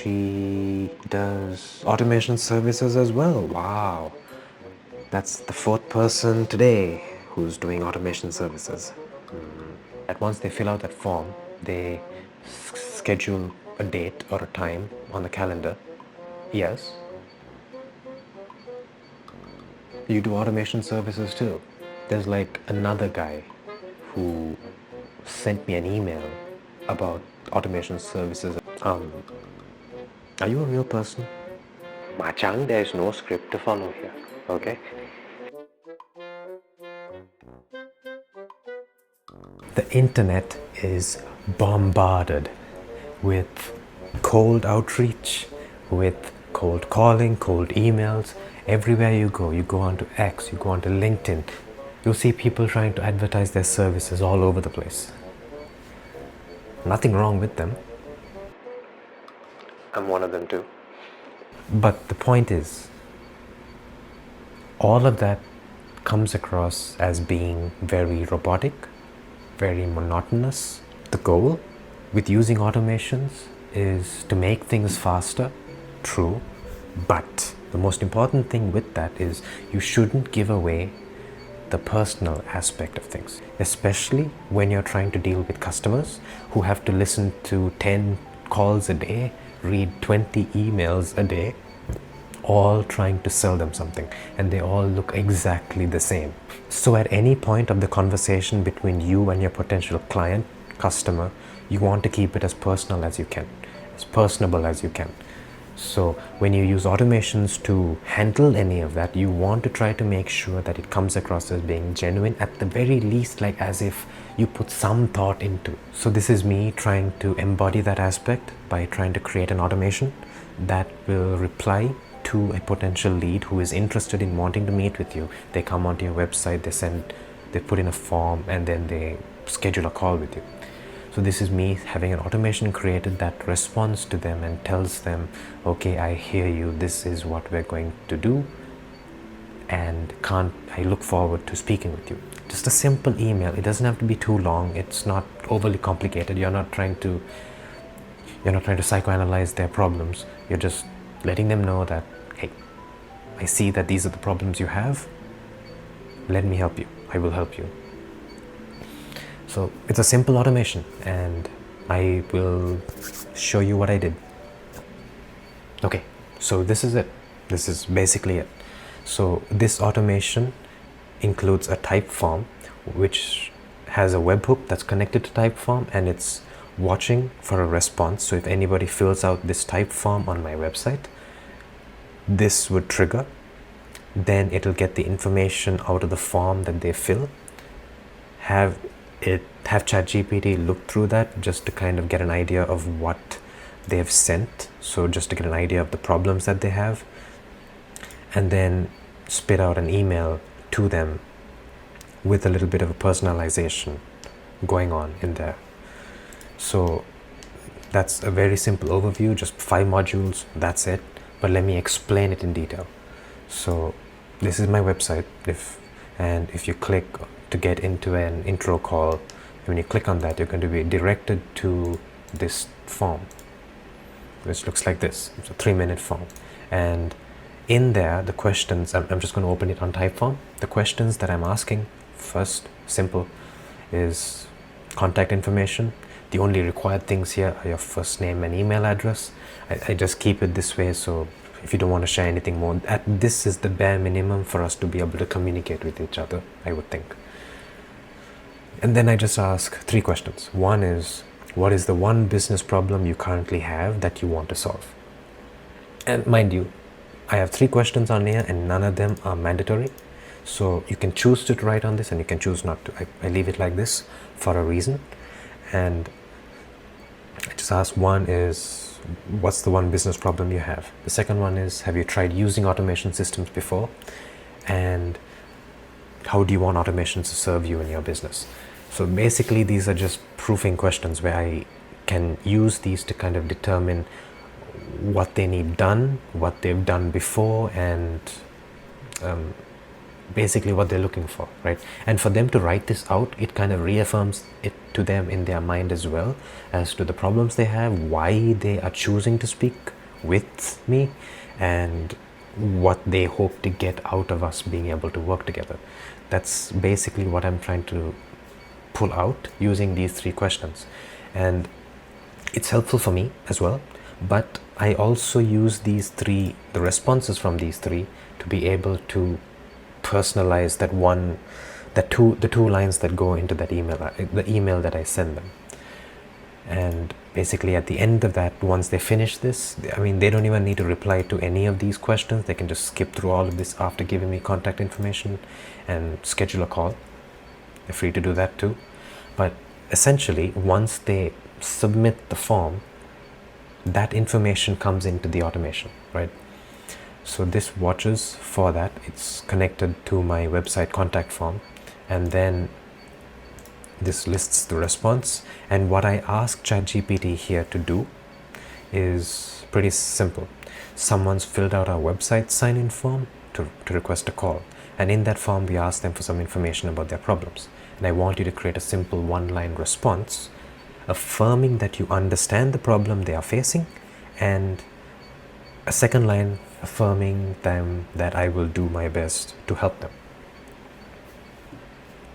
she does automation services as well. Wow. That's the fourth person today who's doing automation services. That once they fill out that form, they schedule a date or a time on the calendar. Yes. You do automation services too. There's like another guy who sent me an email about automation services. Are you a real person? Machang, there's no script to follow here, okay? The internet is bombarded with cold outreach, with cold calling, cold emails. Everywhere you go onto X, you go onto LinkedIn, you'll see people trying to advertise their services all over the place. Nothing wrong with them. I'm one of them too. But the point is, all of that comes across as being very robotic, very monotonous. The goal with using automations is to make things faster, true, but the most important thing with that is you shouldn't give away the personal aspect of things, especially when you're trying to deal with customers who have to listen to 10 calls a day, read 20 emails a day, all trying to sell them something, and they all look exactly the same. So at any point of the conversation between you and your potential client, customer, you want to keep it as personal as you can, as personable as you can. So when you use automations to handle any of that, you want to try to make sure that it comes across as being genuine, at the very least, like as if you put some thought into. So this is me trying to embody that aspect by trying to create an automation that will reply to a potential lead who is interested in wanting to meet with you. They come onto your website, they put in a form, and then they schedule a call with you. So this is me having an automation created that responds to them and tells them, okay, I hear you, this is what we're going to do, and I look forward to speaking with you. Just a simple email. It doesn't have to be too long. It's not overly complicated. You're not trying to psychoanalyze their problems. You're just letting them know that, hey, I see that these are the problems you have. Let me help you. I will help you. So it's a simple automation, and I will show you what I did. Okay, so this is it. This is basically it. So this automation includes a type form, which has a webhook that's connected to type form, and it's watching for a response. So if anybody fills out this type form on my website, this would trigger. Then it'll get the information out of the form that they fill, have ChatGPT look through that just to kind of get an idea of what they have sent, so just to get an idea of the problems that they have, and then spit out an email to them with a little bit of a personalization going on in there. So that's a very simple overview, just 5 modules, that's it. But let me explain it in detail. So this is my website, if you click to get into an intro call, when you click on that, you're going to be directed to this form, which looks like this. It's a 3-minute form, and in there, the questions, I'm just going to open it on Typeform. The questions that I'm asking, first, simple, is contact information. The only required things here are your first name and email address. I just keep it this way, so if you don't want to share anything more, this is the bare minimum for us to be able to communicate with each other, I would think. And then I just ask 3 questions. One is, what is the one business problem you currently have that you want to solve? And mind you, I have 3 questions on here, and none of them are mandatory. So you can choose to write on this, and you can choose not to. I leave it like this for a reason. And I just ask, one is, what's the one business problem you have? The second one is, have you tried using automation systems before? And how do you want automations to serve you in your business? So basically, these are just proofing questions where I can use these to kind of determine what they need done, what they've done before, and basically what they're looking for, right? And for them to write this out, it kind of reaffirms it to them in their mind as well, as to the problems they have, why they are choosing to speak with me, and what they hope to get out of us being able to work together. That's basically what I'm trying to pull out using these 3 questions. And it's helpful for me as well, but I also use the responses from these 3 to be able to personalize the two lines that go into that email, the email that I send them. And basically at the end of that, once they finish this, I mean, they don't even need to reply to any of these questions. They can just skip through all of this after giving me contact information and schedule a call. They're free to do that too. But essentially, once they submit the form, that information comes into the automation, right? So this watches for that. It's connected to my website contact form, and then this lists the response. And what I ask ChatGPT here to do is pretty simple. Someone's filled out our website sign-in form to request a call, and in that form we ask them for some information about their problems, and I want you to create a simple 1-line response affirming that you understand the problem they are facing, and a second line affirming them that I will do my best to help them.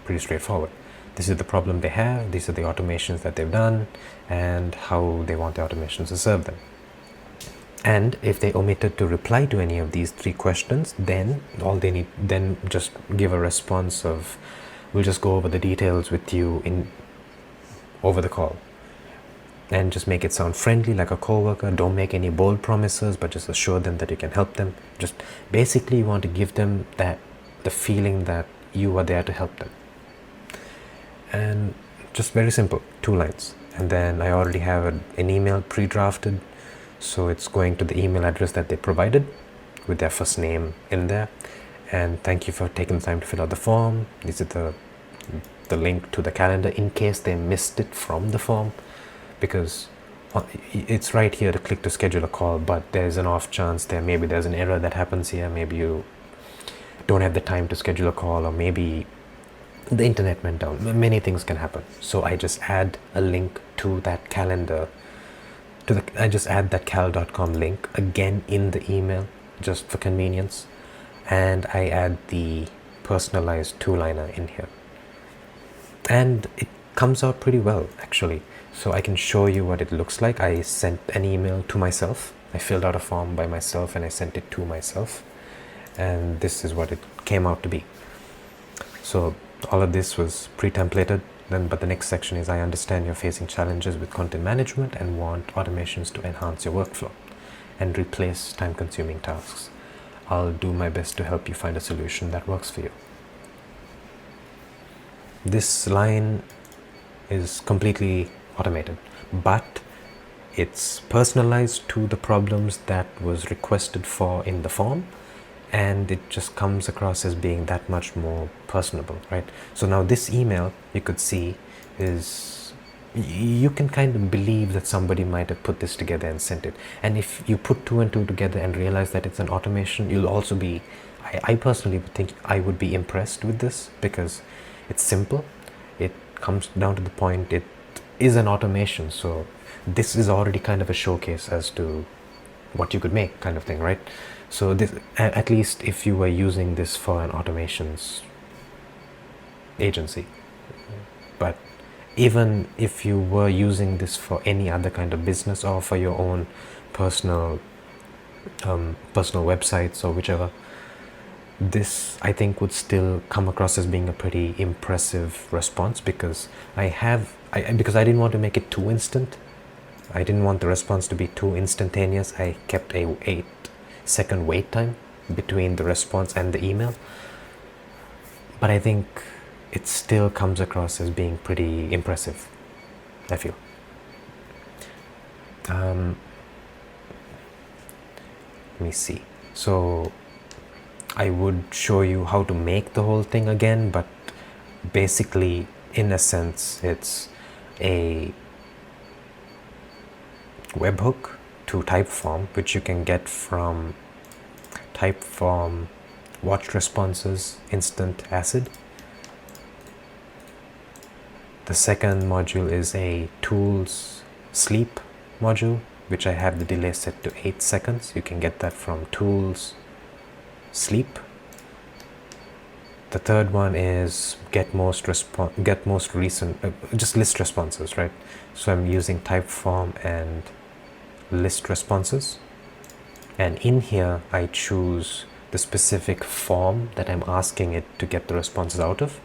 Pretty straightforward. This is the problem they have, these are the automations that they've done, and how they want the automations to serve them. And if they omitted to reply to any of these 3 questions, then all they need, then just give a response of, we'll just go over the details with you over the call, and just make it sound friendly like a coworker. Don't make any bold promises, but just assure them that you can help them. Just basically you want to give them the feeling that you are there to help them. And just very simple, 2 lines. And then I already have an email pre-drafted, so it's going to the email address that they provided with their first name in there. And thank you for taking the time to fill out the form. This is the link to the calendar in case they missed it from the form, because it's right here to click to schedule a call, but there's an off chance maybe there's an error that happens here. Maybe you don't have the time to schedule a call, or maybe the internet went down. Many things can happen. So I just add a link to that calendar, I just add that cal.com link again in the email just for convenience, and I add the personalized 2-liner in here, and it comes out pretty well actually. So I can show you what it looks like. I sent an email to myself, I filled out a form by myself, and I sent it to myself, and this is what it came out to be. So all of this was pre-templated. But the next section is, I understand you're facing challenges with content management and want automations to enhance your workflow and replace time-consuming tasks. I'll do my best to help you find a solution that works for you. This line is completely automated, but it's personalized to the problems that was requested for in the form, and it just comes across as being that much more personable, right? So now this email, you could see, is, you can kind of believe that somebody might have put this together and sent it. And if you put 2 and 2 together and realize that it's an automation, you'll also be, I personally would think I would be impressed with this, because it's simple, it comes down to the point, it is an automation. So this is already kind of a showcase as to what you could make, kind of thing, right? So this, at least if you were using this for an automations agency, but even if you were using this for any other kind of business or for your own personal websites or whichever, this I think would still come across as being a pretty impressive response, because because I didn't want to make it too instant. I didn't want the response to be too instantaneous. I kept a 8-second wait time between the response and the email, but I think it still comes across as being pretty impressive, I feel. Let me see. So I would show you how to make the whole thing again, but basically, in a sense, it's a webhook to Typeform, which you can get from Typeform watched responses, instant acid. The second module is a tools sleep module, which I have the delay set to 8 seconds. You can get that from tools sleep. The third one is get most recent, just list responses, right? So I'm using typeform and list responses. And in here, I choose the specific form that I'm asking it to get the responses out of.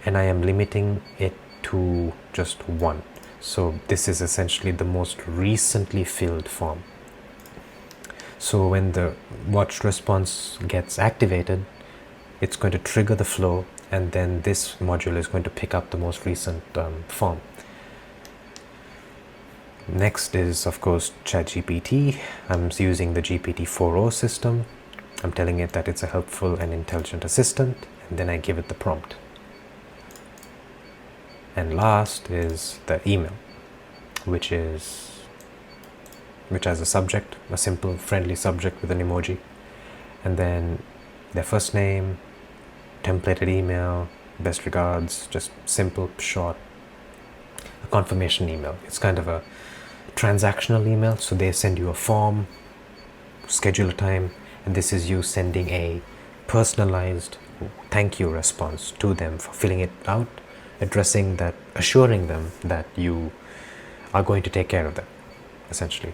And I am limiting it to just one. So this is essentially the most recently filled form. So when the watched response gets activated, it's going to trigger the flow, and then this module is going to pick up the most recent form. Next is, of course, ChatGPT. I'm using the GPT-4o system. I'm telling it that it's a helpful and intelligent assistant, and then I give it the prompt. And last is the email, which has a subject, a simple friendly subject with an emoji, and then their first name, templated email, best regards, just simple, short, a confirmation email. It's kind of a transactional email, so they send you a form, schedule a time, and this is you sending a personalized thank you response to them for filling it out, addressing that, assuring them that you are going to take care of them, essentially.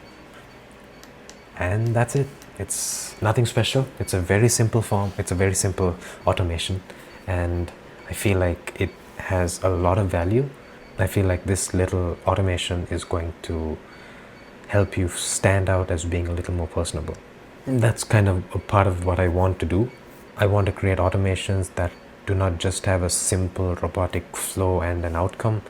And that's it. It's nothing special. It's a very simple form. It's a very simple automation, and I feel like it has a lot of value. I feel like this little automation is going to help you stand out as being a little more personable. That's kind of a part of what I want to do. I want to create automations that do not just have a simple robotic flow and an outcome,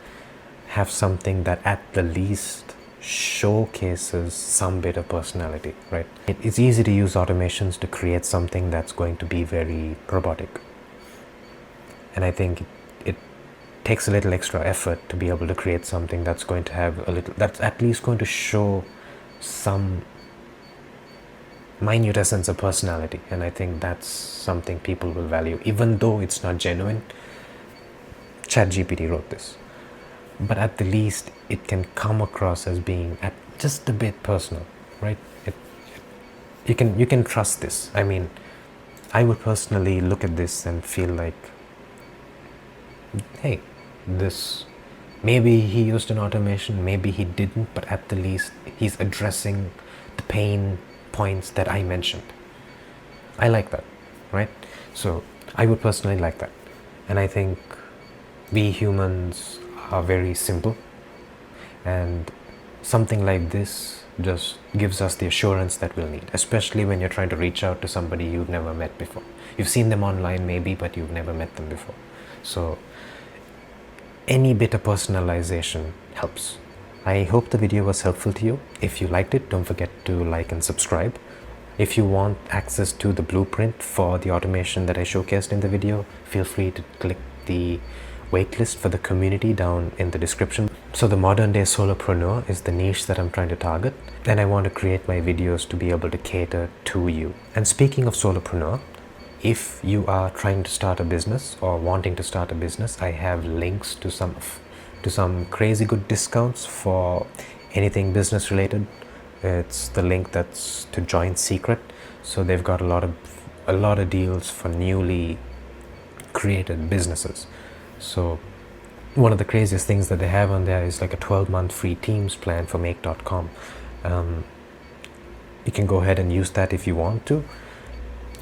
have something that at the least showcases some bit of personality, right? It's easy to use automations to create something that's going to be very robotic. And I think it takes a little extra effort to be able to create something that's going to have a little, that's at least going to show some minute essence of personality. And I think that's something people will value, even though it's not genuine. ChatGPT wrote this, but at the least it can come across as being just a bit personal, right? You can trust this. I mean, I would personally look at this and feel like, hey, this, maybe he used an automation, maybe he didn't, but at the least he's addressing the pain points that I mentioned. I like that, right? So I would personally like that. And I think we humans are very simple, and something like this just gives us the assurance that we'll need, especially when you're trying to reach out to somebody you've never met before. You've seen them online maybe, but you've never met them before. So any bit of personalization helps. I hope the video was helpful to you. If you liked it, don't forget to like and subscribe. If you want access to the blueprint for the automation that I showcased in the video, feel free to click the waitlist for the community down in the description. So the modern day solopreneur is the niche that I'm trying to target, and I want to create my videos to be able to cater to you. And speaking of solopreneur, if you are trying to start a business or wanting to start a business, I have links to some crazy good discounts for anything business related. It's the link that's to Join Secret. So they've got a lot of deals for newly created businesses. So one of the craziest things that they have on there is like a 12-month free Teams plan for make.com. You can go ahead and use that if you want to.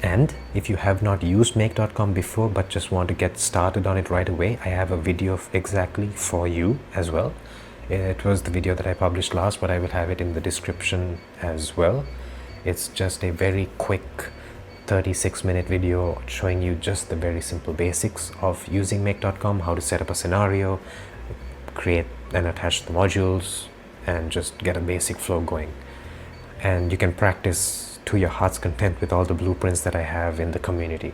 And if you have not used make.com before but just want to get started on it right away, I have a video exactly for you as well. It was the video that I published last, but I will have it in the description as well. It's just a very quick 36-minute video showing you just the very simple basics of using make.com, how to set up a scenario, create and attach the modules, and just get a basic flow going. And you can practice to your heart's content with all the blueprints that I have in the community,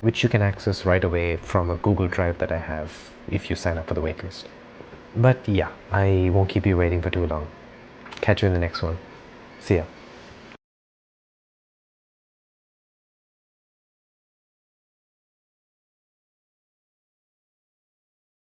which you can access right away from a Google Drive that I have if you sign up for the waitlist. But yeah, I won't keep you waiting for too long. Catch you in the next one. See ya.